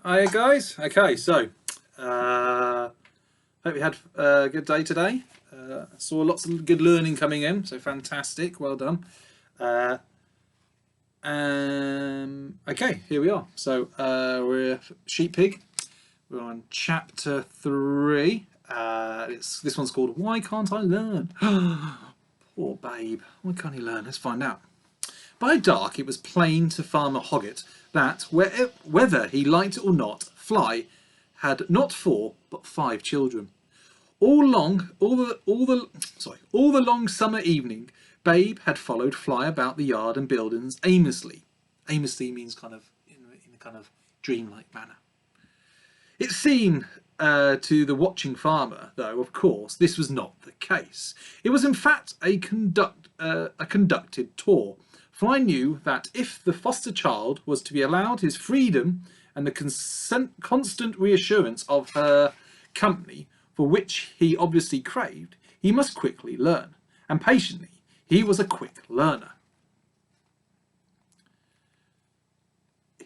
Hi guys. Okay, so hope you had a good day today. Saw lots of good learning coming in, so fantastic. Well done. Uh, okay, here we are. So we're Sheep Pig. We're on chapter 3. This one's called "Why Can't I Learn?" Poor babe. Why can't he learn? Let's find out. By dark, it was plain to Farmer Hoggett that, whether he liked it or not, Fly had not 4 but 5 children. All the long summer evening, Babe had followed Fly about the yard and buildings aimlessly. Aimlessly means kind of in a kind of dreamlike manner. It seemed to the watching farmer, though, of course, this was not the case. It was in fact a conducted tour. Fly knew that if the foster child was to be allowed his freedom and the constant reassurance of her company, for which he obviously craved, he must quickly learn. And patiently, he was a quick learner.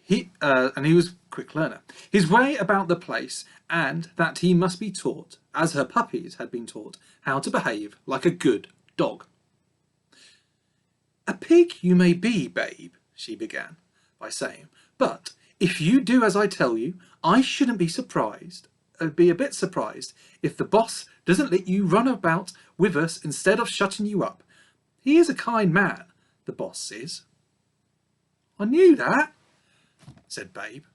He was a quick learner. His way about the place, and that he must be taught, as her puppies had been taught, how to behave like a good dog. "A pig you may be, Babe," she began by saying, "but if you do as I tell you, I shouldn't be a bit surprised if the boss doesn't let you run about with us instead of shutting you up. He is a kind man, the boss is." "I knew that," said Babe.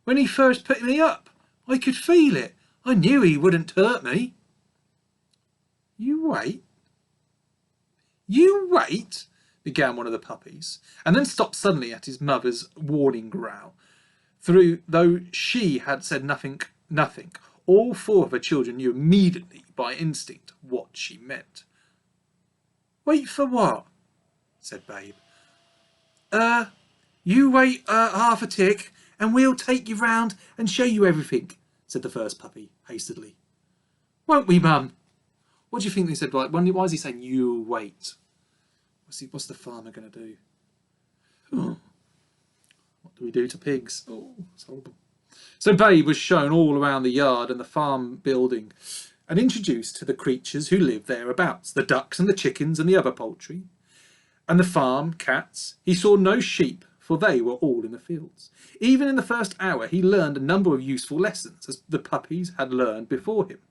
"When he first put me up, I could feel it. I knew he wouldn't hurt me." "You wait. You wait," began one of the puppies, and then stopped suddenly at his mother's warning growl. Though she had said nothing, all 4 of her children knew immediately by instinct what she meant. "Wait for what?" said Babe. You wait half a tick, and we'll take you round and show you everything," said the first puppy hastily. "Won't we, Mum?" What do you think they said? Why is he saying "you wait"? What's the farmer going to do? Oh, what do we do to pigs? Oh, it's horrible. So Babe was shown all around the yard and the farm building, and introduced to the creatures who lived thereabouts, the ducks and the chickens and the other poultry, and the farm cats. He saw no sheep, for they were all in the fields. Even in the first hour he learned a number of useful lessons, as the puppies had learned before him.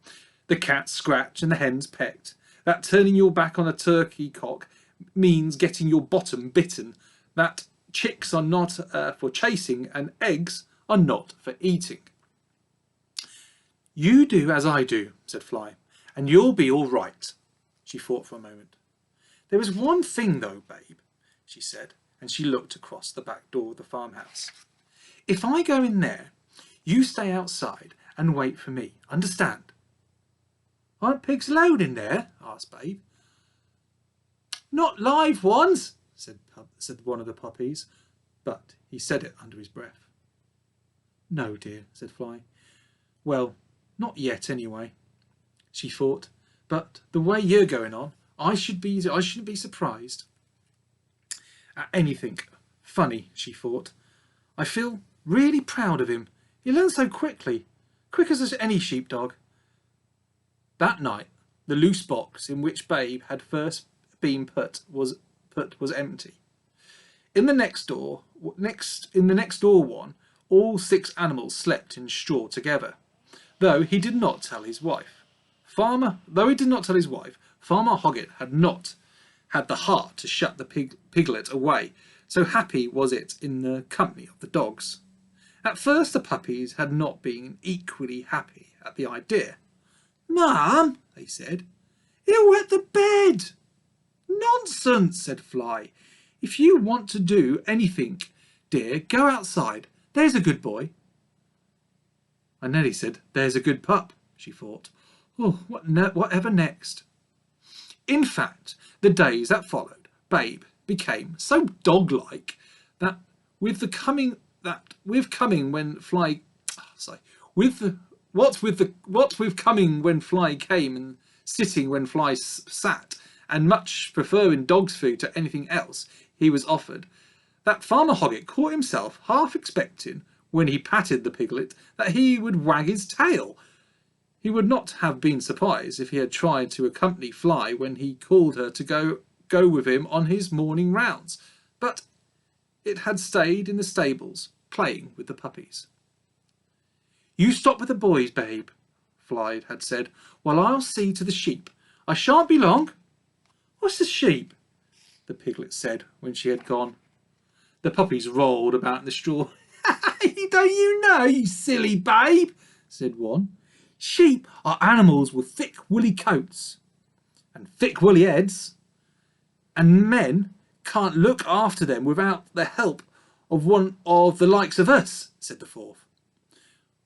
The cats scratched and the hens pecked, that turning your back on a turkey cock means getting your bottom bitten, that chicks are not for chasing and eggs are not for eating. "You do as I do," said Fly, "and you'll be all right." She thought for a moment. "There is one thing though, Babe," she said, and she looked across the back door of the farmhouse. "If I go in there, you stay outside and wait for me. Understand?" "Aren't pigs allowed in there?" asked Babe. "Not live ones," said one of the puppies, but he said it under his breath. "No, dear," said Fly. "Well, not yet anyway," she thought, "but the way you're going on, I shouldn't be surprised at anything. Funny," she thought. "I feel really proud of him. He learns so quickly, quick as any sheepdog." That night, the loose box in which Babe had first been put was empty. In the next door one, all 6 animals slept in straw together. Though he did not tell his wife, Farmer Hoggett had not had the heart to shut the piglet away, so happy was it in the company of the dogs. At first the puppies had not been equally happy at the idea. "Mum," they said, "he'll wet the bed." "Nonsense," said Fly. "If you want to do anything, dear, go outside. There's a good boy." And Nelly said, "There's a good pup," she thought. Oh, whatever next? In fact, the days that followed, Babe became so dog-like that with coming when Fly came and sitting when Fly sat, and much preferring dog's food to anything else he was offered, that Farmer Hoggett caught himself half expecting when he patted the piglet that he would wag his tail. He would not have been surprised if he had tried to accompany Fly when he called her to go with him on his morning rounds, but it had stayed in the stables, playing with the puppies. "You stop with the boys, babe," Fly had said, "while I'll see to the sheep. I shan't be long." "What's the sheep?" the piglet said when she had gone. The puppies rolled about in the straw. "Don't you know, you silly babe?" said one. "Sheep are animals with thick woolly coats and thick woolly heads, and men can't look after them without the help of one of the likes of us," said the fourth.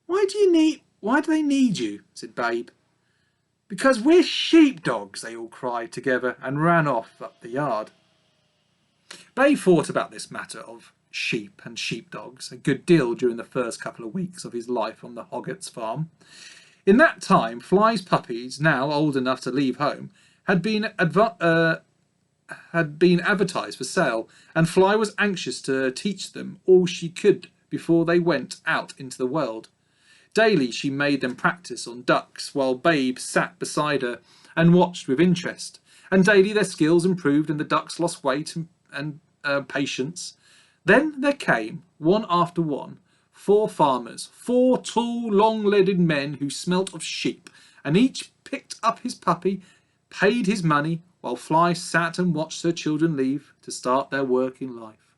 Why do they need you?" said Babe. "Because we're sheepdogs," they all cried together and ran off up the yard. Babe thought about this matter of sheep and sheepdogs a good deal during the first couple of weeks of his life on the Hoggett's farm. In that time, Fly's puppies, now old enough to leave home, had been advertised for sale, and Fly was anxious to teach them all she could before they went out into the world. Daily she made them practice on ducks, while Babe sat beside her and watched with interest, and daily their skills improved and the ducks lost weight and patience. Then there came, one after one, 4 farmers, 4 tall, long-legged men who smelt of sheep, and each picked up his puppy, paid his money, while Fly sat and watched her children leave to start their work in life.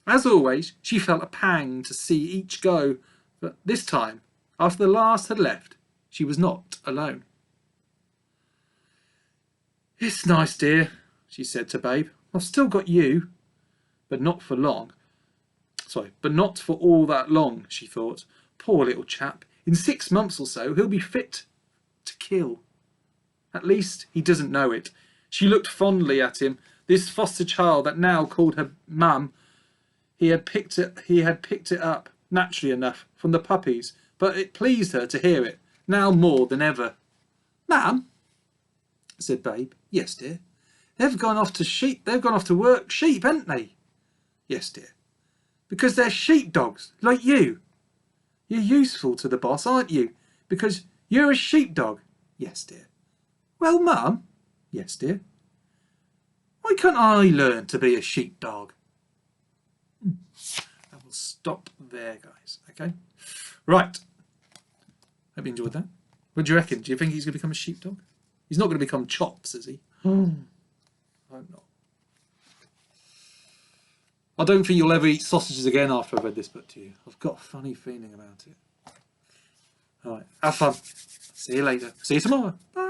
As always, she felt a pang to see each go, but this time, after the last had left, she was not alone. "It's nice, dear," she said to Babe. "I've still got you, but not for long. But not for all that long," she thought. "Poor little chap. In 6 months or so, he'll be fit to kill. At least he doesn't know it." She looked fondly at him, this foster child that now called her Mum. He had picked it up, naturally enough, from the puppies, but it pleased her to hear it, now more than ever. "Mum," said Babe. "Yes, dear." They've gone off to work sheep, haven't they?" "Yes, dear." "Because they're sheepdogs, like you." "You're useful to the boss, aren't you? Because you're a sheepdog." "Yes, dear." "Well, Mum." "Yes, dear." "Why can't I learn to be a sheepdog?" I will stop there, guys. Okay? Right. Hope you enjoyed that. What do you reckon? Do you think he's going to become a sheepdog? He's not going to become Chops, is he? I hope not. I don't think you'll ever eat sausages again after I've read this book to you. I've got a funny feeling about it. All right. Have fun. See you later. See you tomorrow. Bye.